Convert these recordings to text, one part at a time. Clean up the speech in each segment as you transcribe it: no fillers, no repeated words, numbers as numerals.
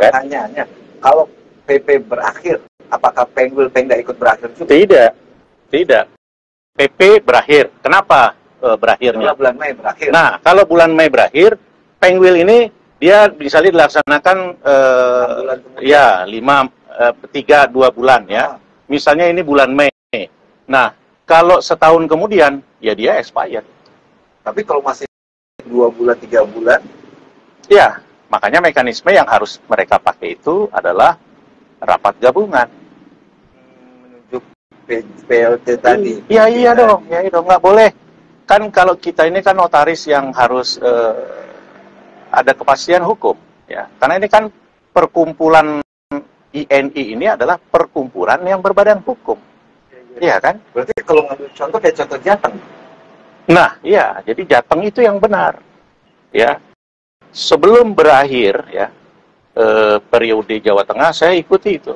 kan? Pertanyaannya, kalau PP berakhir, apakah Pengda ikut berakhir juga? Tidak. PP berakhir. Kenapa berakhirnya? Bulan Mei berakhir. Nah, kalau bulan Mei berakhir, Pengwil ini dia misalnya dilaksanakan 6 bulan kemudian. 2 bulan ya. Misalnya ini bulan Mei. Nah, kalau setahun kemudian, ya dia expired. Tapi kalau masih 2 bulan, 3 bulan, ya, makanya mekanisme yang harus mereka pakai itu adalah rapat gabungan. menunjuk PLT tadi. Iya dong, nggak boleh. Kan kalau kita ini kan notaris yang harus ada kepastian hukum, ya. Karena ini kan perkumpulan INI ini adalah perkumpulan yang berbadan hukum, iya kan? Berarti kalau ngambil contoh kayak contoh Jateng. Nah, iya, jadi Jateng itu yang benar, ya. Sebelum berakhir, ya, periode Jawa Tengah, saya ikuti itu.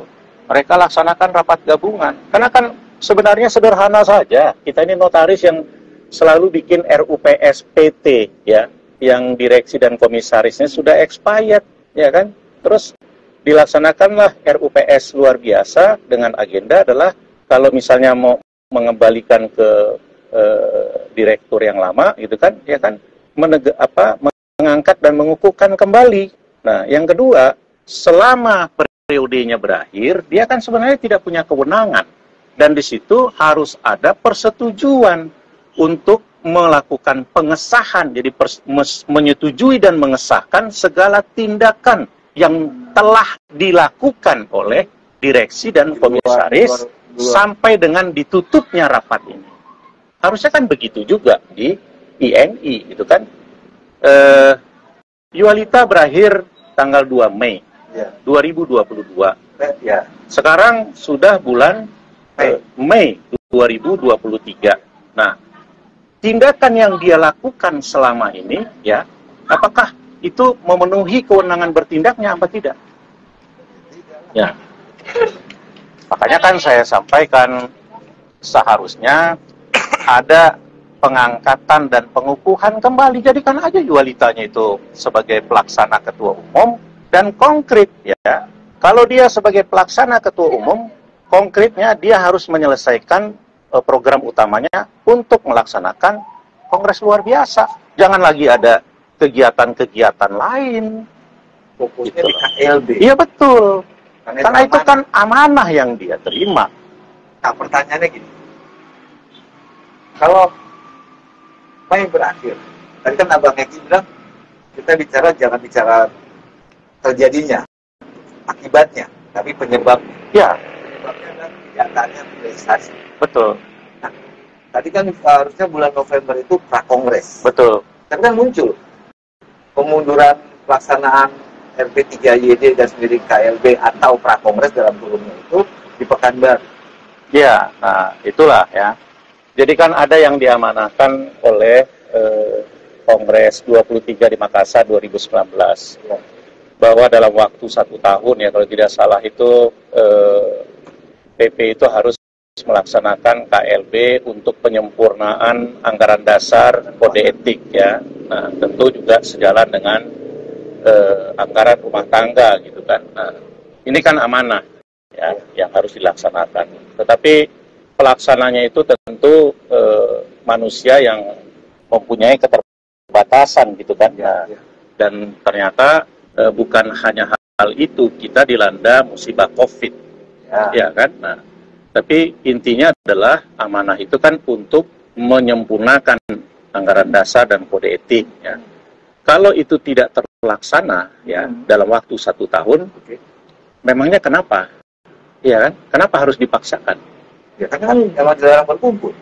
Mereka laksanakan rapat gabungan. Karena kan sebenarnya sederhana saja. Kita ini notaris yang selalu bikin RUPS PT, ya, yang direksi dan komisarisnya sudah expired, ya kan? Terus dilaksanakanlah RUPS luar biasa dengan agenda adalah kalau misalnya mau mengembalikan ke direktur yang lama, gitu kan, ya kan, mengangkat dan mengukuhkan kembali. Nah, yang kedua, selama periodenya berakhir, dia kan sebenarnya tidak punya kewenangan. Dan di situ harus ada persetujuan untuk melakukan pengesahan, jadi menyetujui dan mengesahkan segala tindakan yang telah dilakukan oleh direksi dan komisaris sampai dengan ditutupnya rapat ini. Harusnya kan begitu juga di INI, gitu kan. Yualita berakhir tanggal 2 Mei 2022. Ya. Sekarang sudah bulan Mei 2023. Nah, tindakan yang dia lakukan selama ini, ya, apakah itu memenuhi kewenangan bertindaknya apa tidak? Ya. Makanya kan saya sampaikan seharusnya ada pengangkatan dan pengukuhan kembali. Jadikan aja Yualitanya itu sebagai pelaksana ketua umum dan konkret, ya. Kalau dia sebagai pelaksana ketua umum, konkretnya dia harus menyelesaikan program utamanya untuk melaksanakan kongres luar biasa. Jangan lagi ada kegiatan-kegiatan lain. Fokusnya di KLB. Iya betul. Karena itu kan amanah yang dia terima. Nah, pertanyaannya gini. Kalau Mei berakhir, tadi kan Abang Eki bilang, kita jangan bicara terjadinya, akibatnya, tapi penyebabnya. Ya. Penyebabnya adalah kenyataannya realisasi. Betul. Nah, tadi kan harusnya bulan November itu prakongres. Betul. Tapi kan muncul pemunduran pelaksanaan RP3YD dan sendiri KLB atau prakongres dalam kurungnya itu di Pekanbaru. Ya, nah itulah ya. Jadi kan ada yang diamanahkan oleh Kongres 23 di Makassar 2019 bahwa dalam waktu 1 tahun, ya kalau tidak salah itu PP itu harus melaksanakan KLB untuk penyempurnaan anggaran dasar kode etik, ya. Nah, tentu juga sejalan dengan anggaran rumah tangga, gitu kan. Nah, ini kan amanah, ya, yang harus dilaksanakan. Tetapi pelaksananya itu tentu manusia yang mempunyai keterbatasan, gitu kan. Nah, dan ternyata bukan hanya hal itu, kita dilanda musibah COVID, ya kan. Nah, tapi intinya adalah amanah itu kan untuk menyempurnakan anggaran dasar dan kode etik, ya. Kalau itu tidak terlaksana, ya, dalam waktu 1 tahun, memangnya kenapa? Ya kan? Kenapa harus dipaksakan? Ya karena kan emang dilarang berkumpul.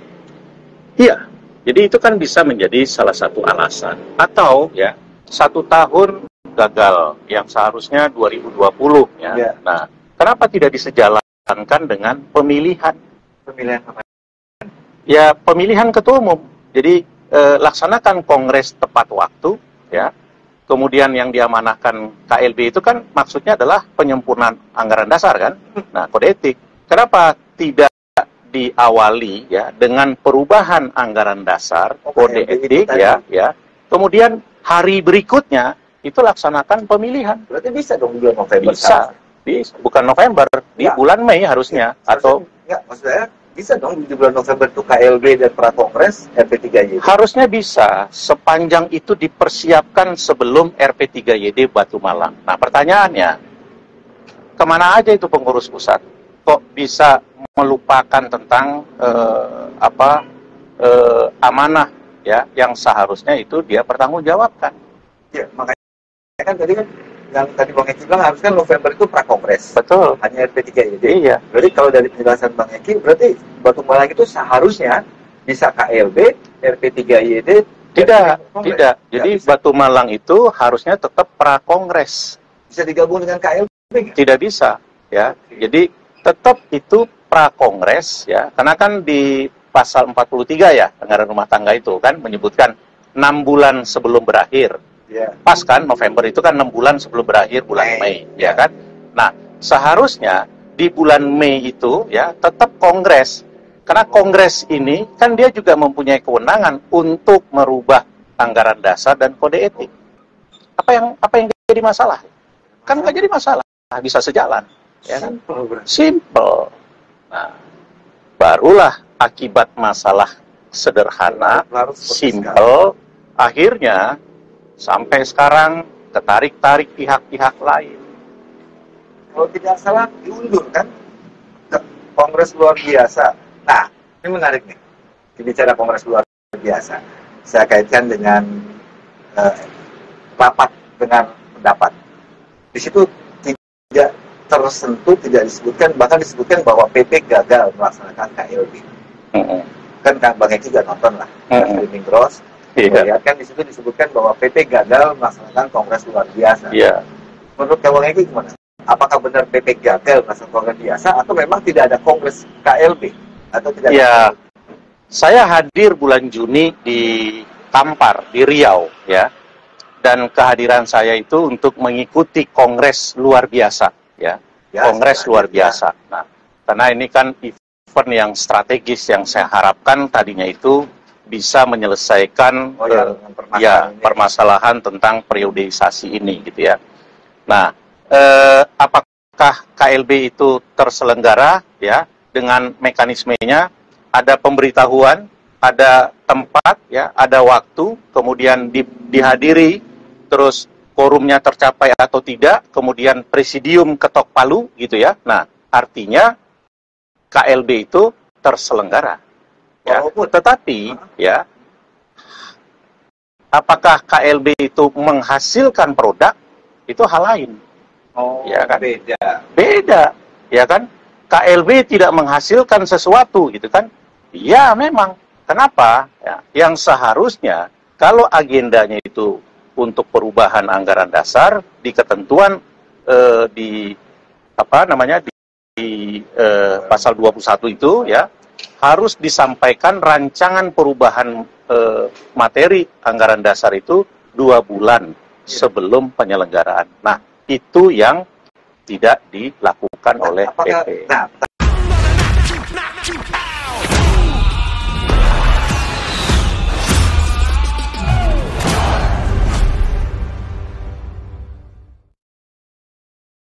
Iya, jadi itu kan bisa menjadi salah satu alasan. Atau, ya, 1 tahun gagal, yang seharusnya 2020, ya. Nah, kenapa tidak disejalankan dengan pemilihan? Pemilihan apa? Ya, pemilihan ketua umum. Jadi, laksanakan kongres tepat waktu, ya. Kemudian yang diamanahkan KLB itu kan maksudnya adalah penyempurnaan anggaran dasar, kan? Nah, kode etik. Kenapa tidak diawali, ya, dengan perubahan anggaran dasar kode etik, ya. Kemudian hari berikutnya itu laksanakan pemilihan. Berarti bisa dong di bulan November. Bisa. Bukan November, di bulan Mei harusnya. Atau enggak, maksud saya bisa dong di bulan November itu KLB dan Prakongres RP3YD. Harusnya bisa, sepanjang itu dipersiapkan sebelum RP3YD Batu Malang. Nah, pertanyaannya, kemana aja itu pengurus pusat? Kok bisa melupakan tentang amanah ya yang seharusnya itu dia pertanggungjawabkan? Ya, makanya kan tadi kan yang tadi Bang Eki bilang harusnya November itu Prakongres. Betul. Hanya RP3YD. Iya. Berarti kalau dari penjelasan Bang Eki, berarti Batu Malang itu seharusnya bisa KLB, RP3YD. Tidak. Jadi Batu Malang itu harusnya tetap Prakongres. Bisa digabung dengan KLB? Tidak bisa, ya. Jadi tetap itu Prakongres, ya. Karena kan di pasal 43 ya, anggaran rumah tangga itu kan menyebutkan 6 bulan sebelum berakhir. Ya. Pas kan, November itu kan 6 bulan sebelum berakhir bulan Mei, ya kan? Nah, seharusnya di bulan Mei itu ya tetap Kongres. Karena Kongres ini kan dia juga mempunyai kewenangan untuk merubah anggaran dasar dan kode etik. Apa yang jadi masalah? Kan nggak jadi masalah, bisa sejalan. Ya kan? Simple. Nah, barulah akibat masalah sederhana, simple, akhirnya sampai sekarang ketarik-tarik pihak-pihak lain. Kalau tidak salah diundur kan ke Kongres luar biasa. Nah, ini menarik nih. Bicara Kongres luar biasa. Saya kaitkan dengan rapat dengan pendapat. Di situ tidak tersentuh, tidak disebutkan, bahkan disebutkan bahwa PP gagal melaksanakan KLB. Kan Bang Eki juga nonton lah, streaming cross. Lihat kan di situ disebutkan bahwa PP gagal melaksanakan Kongres luar biasa. Iya. Menurut Bang Eki gimana? Apakah benar PP gagal melaksanakan Kongres biasa atau memang tidak ada Kongres KLB atau tidak? Ya, saya hadir bulan Juni di Kampar di Riau, ya. Dan kehadiran saya itu untuk mengikuti Kongres luar biasa, ya. Kongres luar biasa. Nah, karena ini kan event yang strategis yang saya harapkan tadinya itu bisa menyelesaikan permasalahan tentang periodisasi ini, gitu ya. Nah, apakah KLB itu terselenggara, ya, dengan mekanismenya? Ada pemberitahuan, ada tempat, ya, ada waktu, kemudian dihadiri, terus quorumnya tercapai atau tidak, kemudian presidium ketok palu, gitu ya. Nah, artinya KLB itu terselenggara. Ya, tetapi ya, apakah KLB itu menghasilkan produk, itu hal lain. Ya kan? Beda, ya kan? KLB tidak menghasilkan sesuatu, gitu kan? Ya, memang. Kenapa? Ya, yang seharusnya kalau agendanya itu untuk perubahan anggaran dasar di ketentuan di pasal 21 itu, ya, harus disampaikan rancangan perubahan materi anggaran dasar itu 2 bulan sebelum penyelenggaraan. Nah, itu yang tidak dilakukan oleh PP. Nah,